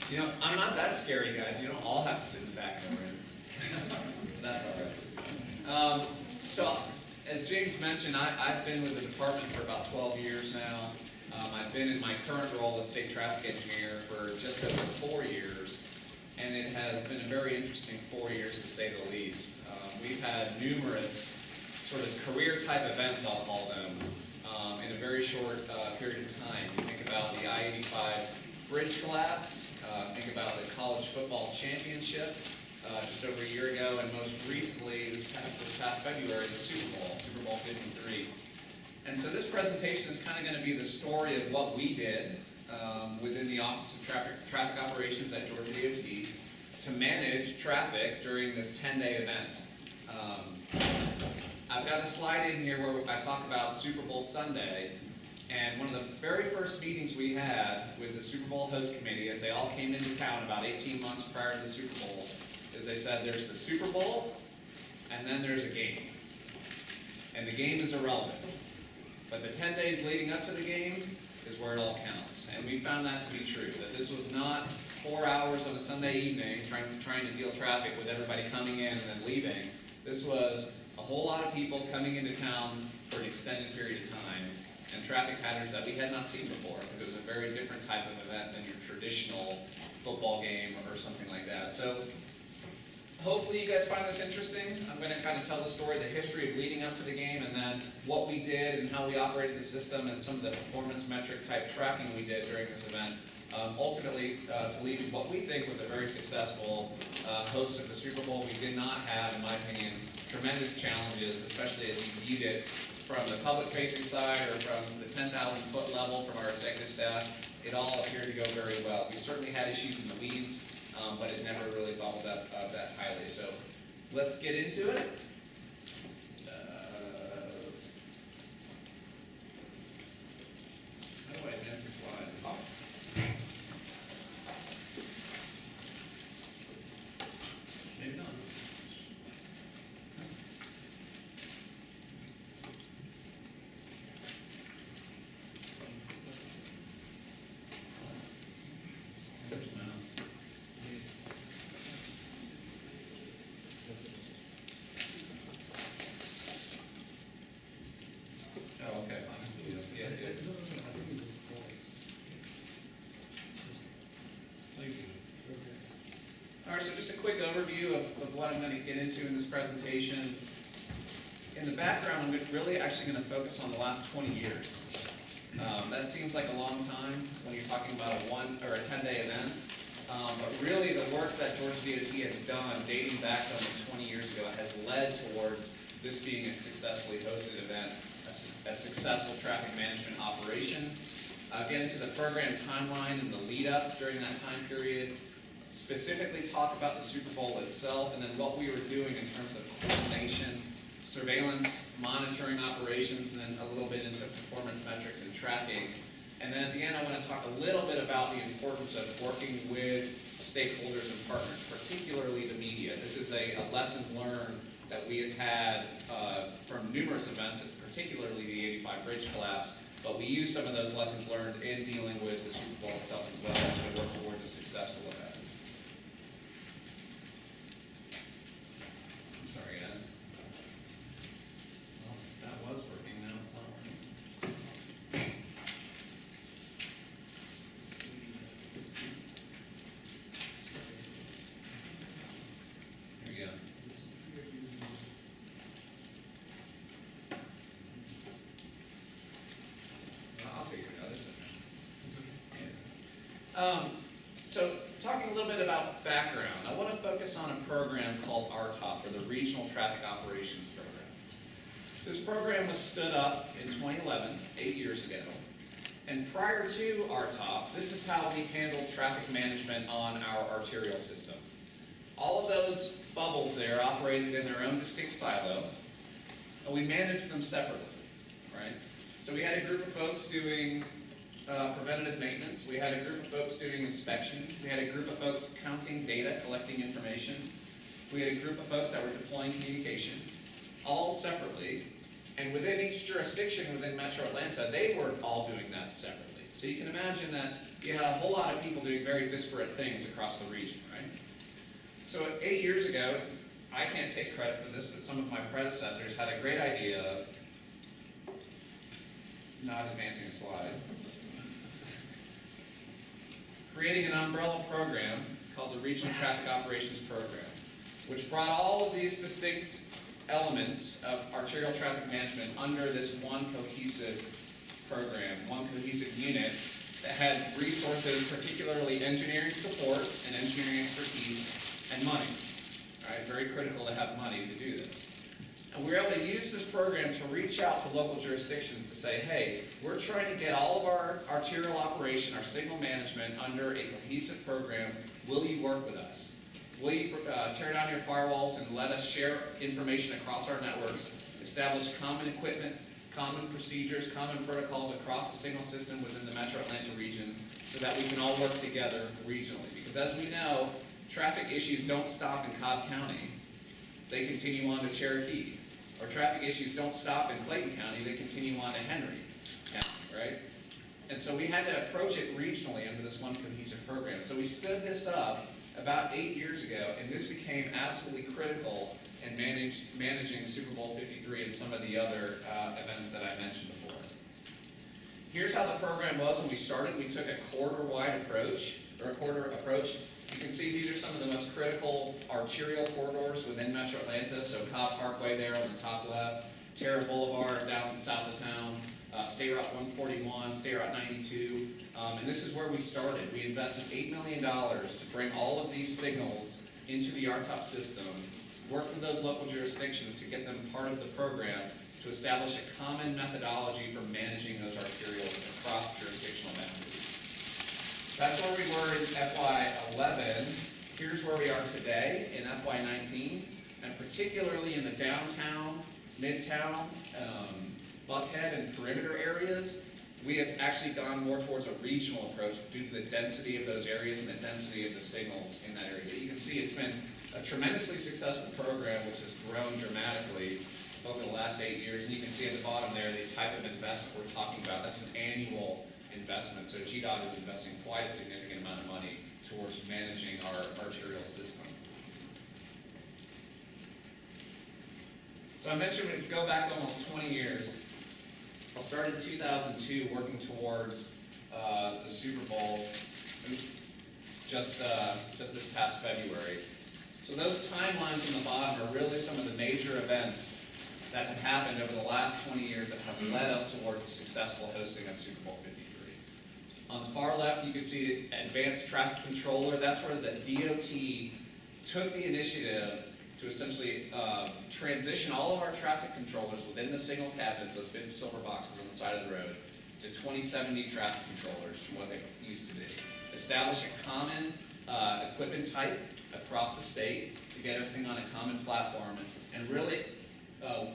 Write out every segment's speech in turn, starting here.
You know, I'm not that scary, guys. You don't all have to sit in the back of the room. That's all right. So, as James mentioned, I've been with the department for about 12 years now. I've been in my current role as state traffic engineer for just over 4 years, and it has been a very interesting 4 years to say the least. We've had numerous sort of career-type events, I'll call them, in a very short period of time. You think about the I-85 bridge collapse, think about the college football championship just over a year ago, and most recently, this past February, the Super Bowl 53. And so this presentation is kind of going to be the story of what we did within the Office of Traffic Operations at Georgia DOT to manage traffic during this 10-day event. I've got a slide in here where I talk about Super Bowl Sunday, and one of the very first meetings we had with the Super Bowl host committee as they all came into town about 18 months prior to the Super Bowl is they said there's the Super Bowl and then there's a game. And the game is irrelevant. But the 10 days leading up to the game is where it all counts. And we found that to be true, that this was not 4 hours on a Sunday evening trying to deal traffic with everybody coming in and then leaving. This was a whole lot of people coming into town for an extended period of time and traffic patterns that we had not seen before, because it was a very different type of event than your traditional football game or something like that. So hopefully you guys find this interesting. I'm going to kind of tell the story, the history of leading up to the game, and then what we did and how we operated the system and some of the performance metric type tracking we did during this event. Ultimately, to lead to what we think was a very successful host of the Super Bowl. We did not have, in my opinion, tremendous challenges, especially as you viewed it from the public-facing side or from the 10,000-foot level from our executive staff. It all appeared to go very well. We certainly had issues in the weeds, but it never really bubbled up that highly. So let's get into it. How do I advance the slide? Oh. Maybe not. There's my mouse. Oh, okay. Yeah, yeah. All right, so just a quick overview of what I'm going to get into in this presentation. In the background, I'm really actually going to focus on the last 20 years. That seems like a long time when you're talking about a 10-day event. But really, the work that Georgia DOT has done, dating back to almost 20 years ago, has led towards this being a successfully hosted event, a successful traffic management operation. Get into the program timeline and the lead up during that time period. Specifically talk about the Super Bowl itself, and then what we were doing in terms of coordination, surveillance, monitoring operations, and then a little bit into performance metrics and tracking. And then at the end, I want to talk a little bit about the importance of working with stakeholders and partners, particularly the media. This is a lesson learned that we have had from numerous events, particularly the 85 bridge collapse, but we use some of those lessons learned in dealing with the Super Bowl itself as well to work towards a successful event. I'm sorry, guys. Well, that was working, now it's not working. There we go. I'll figure it out. It's okay. So talking a little bit about background, I want to focus on a program called RTOP, or the Regional Traffic Operations Program. This program was stood up in 2011, 8 years ago. And prior to RTOP, this is how we handled traffic management on our arterial system. All of those bubbles there operated in their own distinct silo, and we managed them separately, right? So we had a group of folks doing preventative maintenance. We had a group of folks doing inspection. We had a group of folks counting data, collecting information. We had a group of folks that were deploying communication, all separately. And within each jurisdiction within Metro Atlanta, they were all doing that separately. So you can imagine that you had a whole lot of people doing very disparate things across the region, right? So 8 years ago, I can't take credit for this, but some of my predecessors had a great idea of, not advancing a slide, creating an umbrella program called the Regional Traffic Operations Program, which brought all of these distinct elements of arterial traffic management under this one cohesive program, one cohesive unit that had resources, particularly engineering support and engineering expertise and money. All right, very critical to have money to do this. And we were able to use this program to reach out to local jurisdictions to say, hey, we're trying to get all of our arterial operation, our signal management under a cohesive program. Will you work with us? Will you tear down your firewalls and let us share information across our networks, establish common equipment, common procedures, common protocols across the signal system within the Metro Atlanta region so that we can all work together regionally? Because as we know, traffic issues don't stop in Cobb County. They continue on to Cherokee. Or traffic issues don't stop in Clayton County. They continue on to Henry County, right? And so we had to approach it regionally under this one cohesive program. So we stood this up about 8 years ago, and this became absolutely critical in managing Super Bowl 53 and some of the other events that I mentioned before. Here's how the program was when we started. We took a corridor-wide approach, or a corridor approach. You can see these are some of the most critical arterial corridors within Metro Atlanta. So Cobb Parkway there on the top left, Terra Boulevard down south of town, State Route 141, State Route 92, and this is where we started. We invested $8 million to bring all of these signals into the RTOP system, work with those local jurisdictions to get them part of the program to establish a common methodology for managing those arterials across jurisdictional boundaries. That's where we were in FY11. Here's where we are today in FY19, and particularly in the downtown, midtown, Buckhead, and perimeter areas, we have actually gone more towards a regional approach due to the density of those areas and the density of the signals in that area. But you can see it's been a tremendously successful program which has grown dramatically over the last 8 years. And you can see at the bottom there the type of investment we're talking about. That's an annual investment. So GDOT is investing quite a significant amount of money towards managing our arterial system. So I mentioned we go back almost 20 years. I started in 2002 working towards the Super Bowl just this past February. So those timelines on the bottom are really some of the major events that have happened over the last 20 years that have led us towards the successful hosting of Super Bowl 53. On the far left, you can see the Advanced Traffic Controller. That's where the DOT took the initiative to essentially transition all of our traffic controllers within the signal cabinets, those big silver boxes on the side of the road, to 2070 traffic controllers from what they used to be. Establish a common equipment type across the state to get everything on a common platform, and really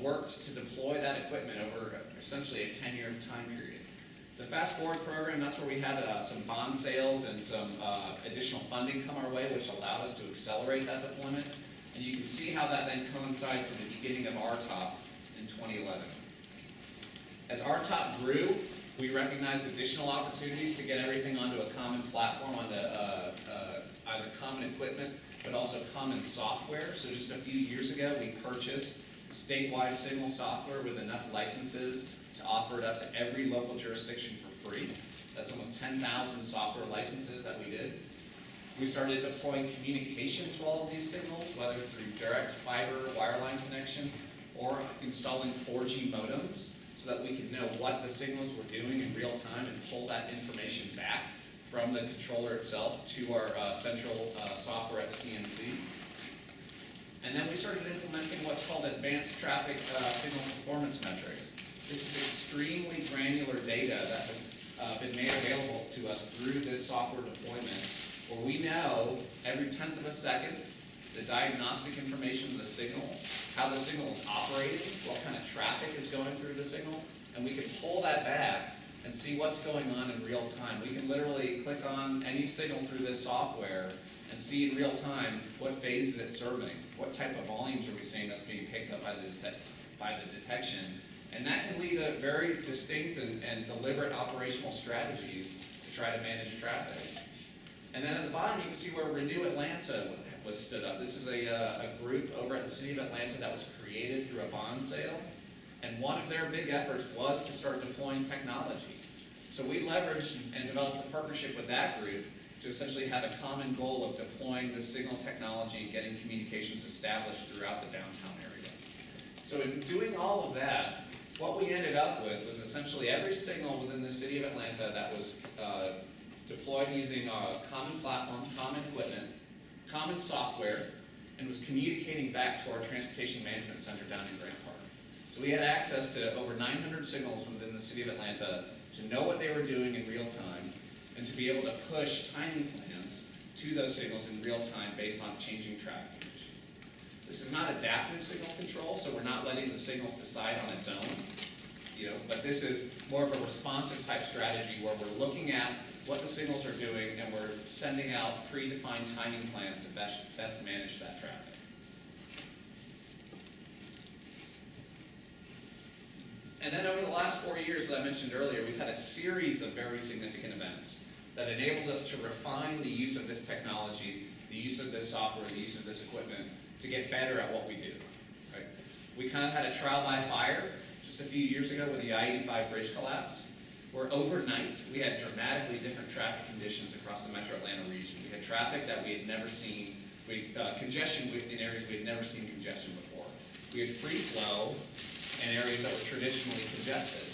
worked to deploy that equipment over essentially a 10-year time period. The Fast Forward program, that's where we had some bond sales and some additional funding come our way, which allowed us to accelerate that deployment. And you can see how that then coincides with the beginning of RTOP in 2011. As RTOP grew, we recognized additional opportunities to get everything onto a common platform, onto either common equipment, but also common software. So just a few years ago, we purchased statewide signal software with enough licenses to offer it up to every local jurisdiction for free. That's almost 10,000 software licenses that we did. We started deploying communication to all of these signals, whether through direct fiber wireline connection or installing 4G modems so that we could know what the signals were doing in real time and pull that information back from the controller itself to our central software at the TNC. And then we started implementing what's called advanced traffic signal performance metrics. This is extremely granular data that has been made available to us through this software deployment, where we know every 1/10 of a second the diagnostic information of the signal, how the signal is operating, what kind of traffic is going through the signal, and we can pull that back and see what's going on in real time. We can literally click on any signal through this software and see in real time what phase is it serving, what type of volumes are we seeing that's being picked up by the detection. And that can lead to very distinct and deliberate operational strategies to to try to manage traffic. And then at the bottom, you can see where Renew Atlanta was stood up. This is a group over at the City of Atlanta that was created through a bond sale. And one of their big efforts was to start deploying technology. So we leveraged and developed a partnership with that group to essentially have a common goal of deploying this signal technology and getting communications established throughout the downtown area. So in doing all of that, what we ended up with was essentially every signal within the City of Atlanta that was deployed using a common platform, common equipment, common software, and was communicating back to our Transportation Management Center down in Grant Park. So we had access to over 900 signals within the City of Atlanta to know what they were doing in real time and to be able to push timing plans to those signals in real time based on changing traffic conditions. This is not adaptive signal control, so we're not letting the signals decide on its own, but this is more of a responsive type strategy where we're looking at what the signals are doing and we're sending out predefined timing plans to best manage that traffic. And then over the last 4 years, as I mentioned earlier, we've had a series of very significant events that enabled us to refine the use of this technology, the use of this software, the use of this equipment to get better at what we do. Right? We kind of had a trial by fire just a few years ago with the I-85 bridge collapse, where overnight we had dramatically different traffic conditions across the metro Atlanta region. We had traffic that we had never seen, congestion in areas we had never seen congestion before. We had free flow in areas that were traditionally congested.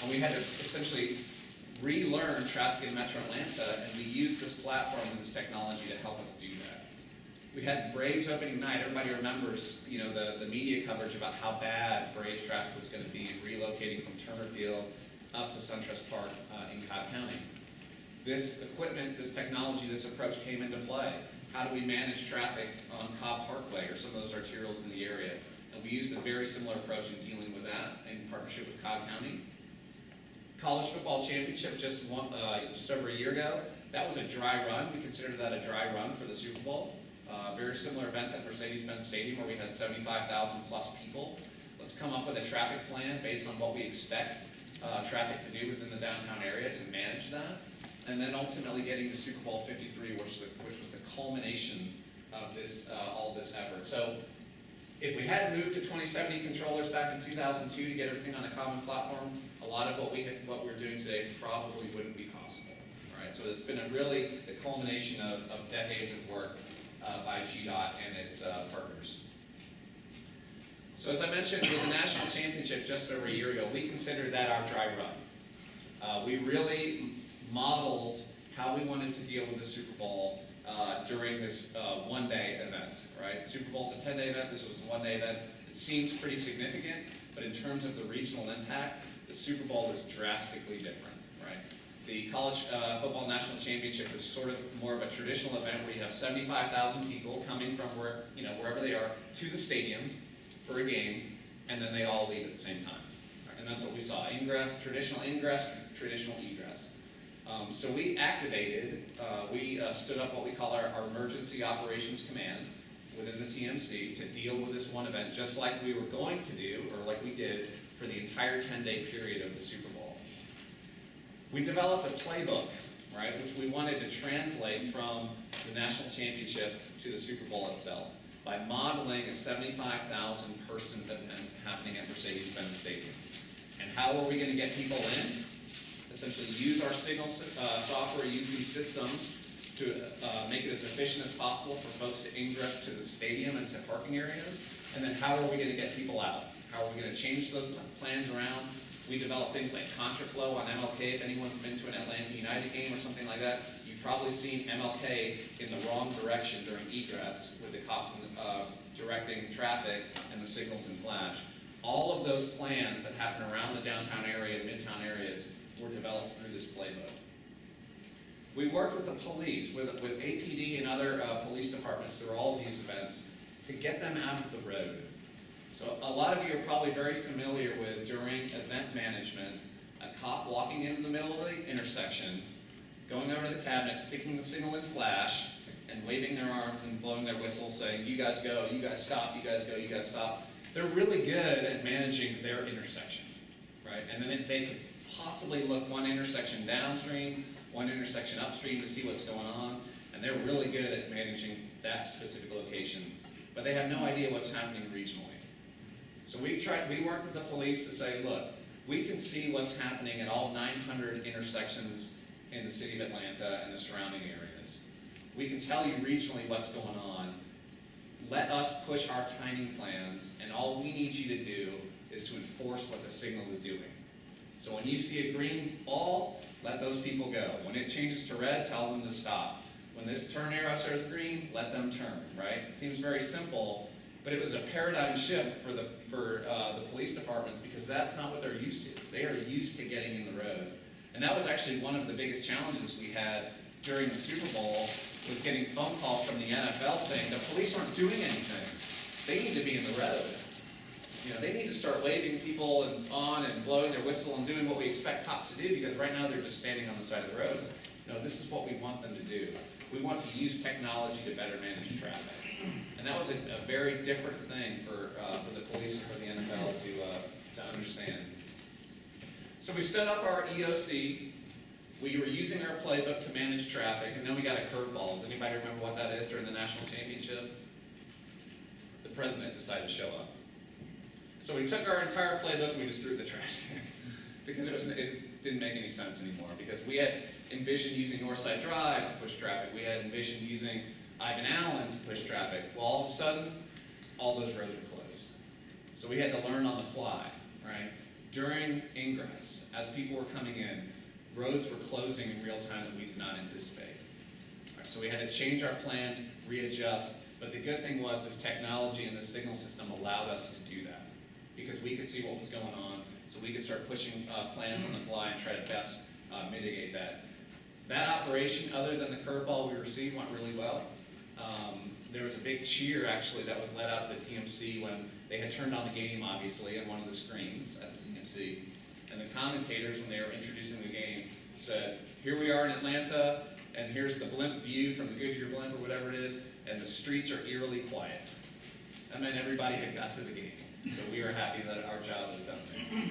And we had to essentially relearn traffic in metro Atlanta, and we used this platform and this technology to help us do that. We had Braves opening night. Everybody remembers, the media coverage about how bad Braves traffic was going to be relocating from Turner Field up to SunTrust Park in Cobb County. This equipment, this technology, this approach came into play. How do we manage traffic on Cobb Parkway or some of those arterials in the area? And we used a very similar approach in dealing with that in partnership with Cobb County. College football championship just over a year ago. That was a dry run. We considered that a dry run for the Super Bowl. Very similar event at Mercedes-Benz Stadium where we had 75,000 plus people. Let's come up with a traffic plan based on what we expect traffic to do within the downtown area to manage that. And then ultimately getting to Super Bowl 53, which was the culmination of all this effort. So if we hadn't moved to 2070 controllers back in 2002 to get everything on a common platform, a lot of what we're doing today probably wouldn't be possible. Right? So it's been really the culmination of decades of work by GDOT and its partners. So as I mentioned, with the national championship just over a year ago, we considered that our dry run. We really modeled how we wanted to deal with the Super Bowl during this one-day event, right? Super Bowl's a 10-day event. This was a one-day event. It seems pretty significant, but in terms of the regional impact, the Super Bowl is drastically different, right? The college football national championship is sort of more of a traditional event where you have 75,000 people coming from wherever they are to the stadium for a game, and then they all leave at the same time. Right? And that's what we saw. Traditional egress. So we activated, we stood up what we call our Emergency Operations Command within the TMC to deal with this one event, just like we were going to do, or like we did for the entire 10-day period of the Super Bowl. We developed a playbook, right, which we wanted to translate from the national championship to the Super Bowl itself by modeling a 75,000 person event happening at Mercedes-Benz Stadium. And how are we going to get people in? Essentially use our signal software, use these systems to make it as efficient as possible for folks to ingress to the stadium and to parking areas. And then how are we going to get people out? How are we going to change those plans around? We develop things like contraflow on MLK. If anyone's been to an Atlanta United game or something like that, you've probably seen MLK in the wrong direction during egress with the cops directing traffic and the signals in flash. All of those plans that happen around the downtown area and midtown areas were developed through this playbook. We worked with the police, with APD and other police departments through all of these events to get them out of the road. So a lot of you are probably very familiar with, during event management, a cop walking into the middle of the intersection, going over to the cabinet, sticking the signal in flash, and waving their arms and blowing their whistle saying, you guys go, you guys stop, you guys go, you guys stop. They're really good at managing their intersection, right? And then they could possibly look one intersection downstream one intersection upstream to see what's going on, and they're really good at managing that specific location, but they have no idea what's happening regionally. So we worked with the police to say, look, we can see what's happening at all 900 intersections in the city of Atlanta and the surrounding areas. We can tell you regionally what's going on. Let us push our timing plans, and all we need you to do is to enforce what the signal is doing. So when you see a green ball, let those people go. When it changes to red, tell them to stop. When this turn arrow says green, let them turn, right? It seems very simple, but it was a paradigm shift for the police departments because that's not what they're used to. They are used to getting in the road. And that was actually one of the biggest challenges we had during the Super Bowl, was getting phone calls from the NFL saying the police aren't doing anything. They need to be in the road. You know, they need to start waving people on and blowing their whistle and doing what we expect cops to do, because right now they're just standing on the side of the road. No, this is what we want them to do. We want to use technology to better manage traffic. And that was a very different thing for the police and for the NFL to understand. So we stood up our EOC. We were using our playbook to manage traffic, and then we got a curveball. Does anybody remember what that is during the national championship? The president decided to show up. So we took our entire playbook and we just threw it in the trash can because it didn't make any sense anymore. Because we had envisioned using Northside Drive to push traffic. We had envisioned using Ivan Allen to push traffic. Well, all of a sudden, all those roads were closed. So we had to learn on the fly, right? During ingress, as people were coming in, roads were closing in real time that we did not anticipate. Right, so we had to change our plans, readjust, but the good thing was this technology and this signal system allowed us to do that because we could see what was going on, so we could start pushing plans on the fly and try to best mitigate that. That operation, other than the curveball we received, went really well. There was a big cheer, actually, that was let out at the TMC when they had turned on the game, obviously, on one of the screens at the TMC. And the commentators, when they were introducing the game, said, here we are in Atlanta, and here's the blimp view from the Goodyear blimp or whatever it is, and the streets are eerily quiet. That meant everybody had got to the game. So we were happy that our job was done there.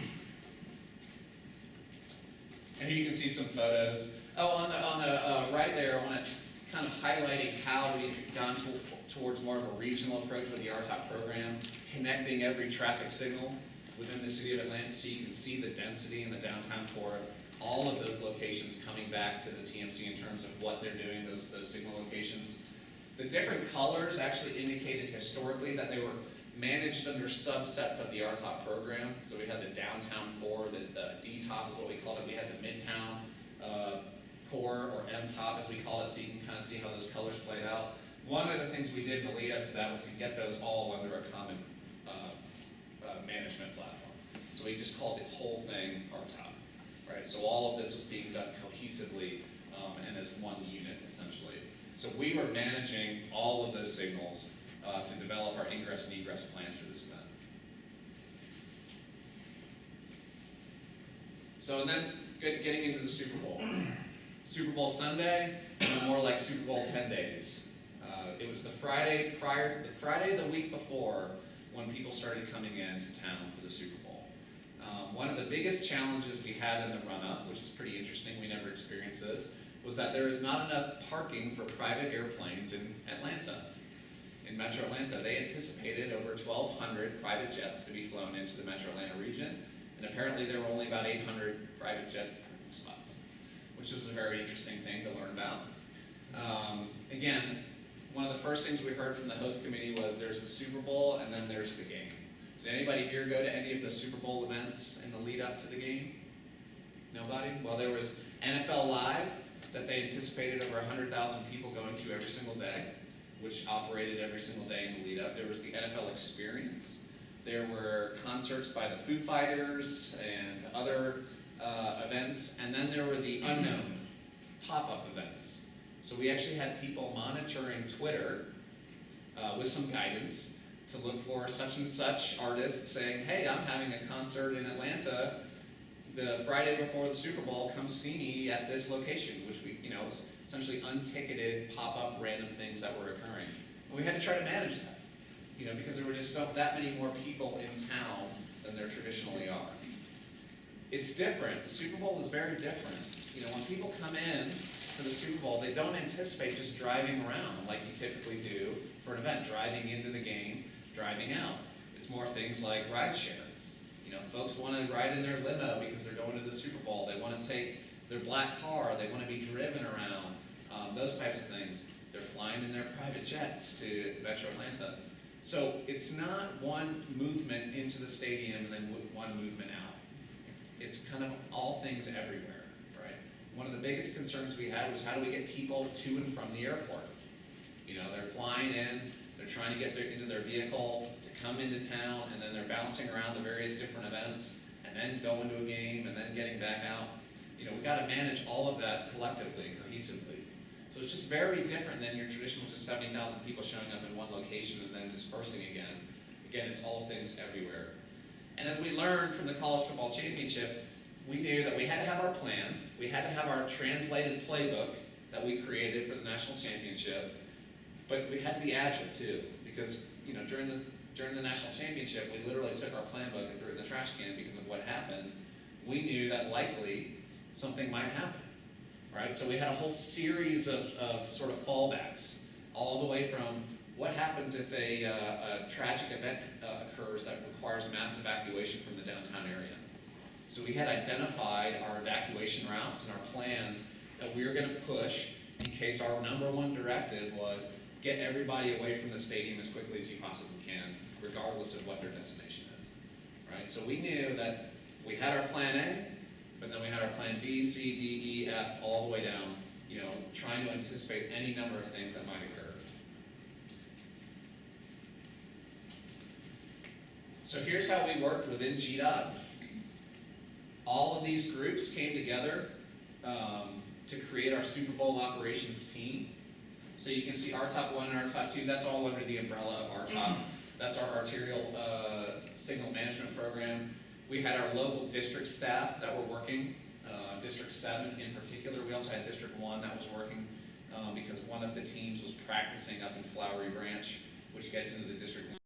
And here you can see some photos. Oh, on the right there, I want to kind of highlighting how we've gone towards more of a regional approach with the RTOP program, connecting every traffic signal within the city of Atlanta so you can see the density in the downtown core, all of those locations coming back to the TMC in terms of what they're doing, those signal locations. The different colors actually indicated historically that they were managed under subsets of the RTOP program. So we had the downtown core, the D-top is what we called it. We had the midtown core, or M-top as we call it, so you can kind of see how those colors played out. One of the things we did in the lead up to that was to get those all under a common management platform. So we just called the whole thing RTOP, right? So all of this was being done cohesively and as one unit, essentially. So we were managing all of those signals to develop our ingress and egress plans for this event. So and then getting into the Super Bowl. Super Bowl Sunday was more like Super Bowl 10 days. It was the Friday the week before when people started coming into town for the Super Bowl. One of the biggest challenges we had in the run-up, which is pretty interesting, we never experienced this, was that there is not enough parking for private airplanes in Atlanta. In Metro Atlanta, they anticipated over 1,200 private jets to be flown into the Metro Atlanta region, and apparently there were only about 800 private jet parking spots, which was a very interesting thing to learn about. Again, one of the first things we heard from the host committee was there's the Super Bowl and then there's the game. Did anybody here go to any of the Super Bowl events in the lead up to the game? Nobody? Well, there was NFL Live that they anticipated over 100,000 people going to every single day, which operated every single day in the lead up. There was the NFL Experience. There were concerts by the Foo Fighters and other events, and then there were the unknown pop-up events. So we actually had people monitoring Twitter with some guidance to look for such and such artists saying, hey, I'm having a concert in Atlanta the Friday before the Super Bowl, come see me at this location, which we, was essentially unticketed pop-up random things that were occurring. And we had to try to manage that, because there were just that many more people in town than there traditionally are. It's different. The Super Bowl is very different. when people come in to the Super Bowl, they don't anticipate just driving around like you typically do for an event, driving into the game, driving out. It's more things like rideshare. Folks want to ride in their limo because they're going to the Super Bowl. They want to take their black car. They want to be driven around. Those types of things. They're flying in their private jets to Metro Atlanta. So it's not one movement into the stadium and then one movement out. It's kind of all things everywhere, right? One of the biggest concerns we had was how do we get people to and from the airport? They're flying in, they're trying to get into their vehicle to come into town, and then they're bouncing around the various different events, and then going to a game, and then getting back out. We've got to manage all of that collectively, cohesively. So it's just very different than your traditional just 70,000 people showing up in one location and then dispersing again. Again, it's all things everywhere. And as we learned from the College Football Championship, we knew that we had to have our plan, we had to have our translated playbook that we created for the national championship, but we had to be agile too, because during the national championship, we literally took our plan book and threw it in the trash can because of what happened. We knew that likely something might happen, right? So we had a whole series of sort of fallbacks, all the way from what happens if a tragic event occurs that requires mass evacuation from the downtown area. So we had identified our evacuation routes and our plans that we were going to push in case our number one directive was get everybody away from the stadium as quickly as you possibly can, regardless of what their destination is, right? So we knew that we had our plan A, but then we had our plan B, C, D, E, F, all the way down, trying to anticipate any number of things that might occur. So here's how we worked within GDOT. All of these groups came together to create our Super Bowl operations team. So you can see RTOP 1 and RTOP 2, that's all under the umbrella of RTOP. That's our arterial signal management program. We had our local district staff that were working, District 7 in particular. We also had District 1 that was working because one of the teams was practicing up in Flowery Branch, which gets into the District 1.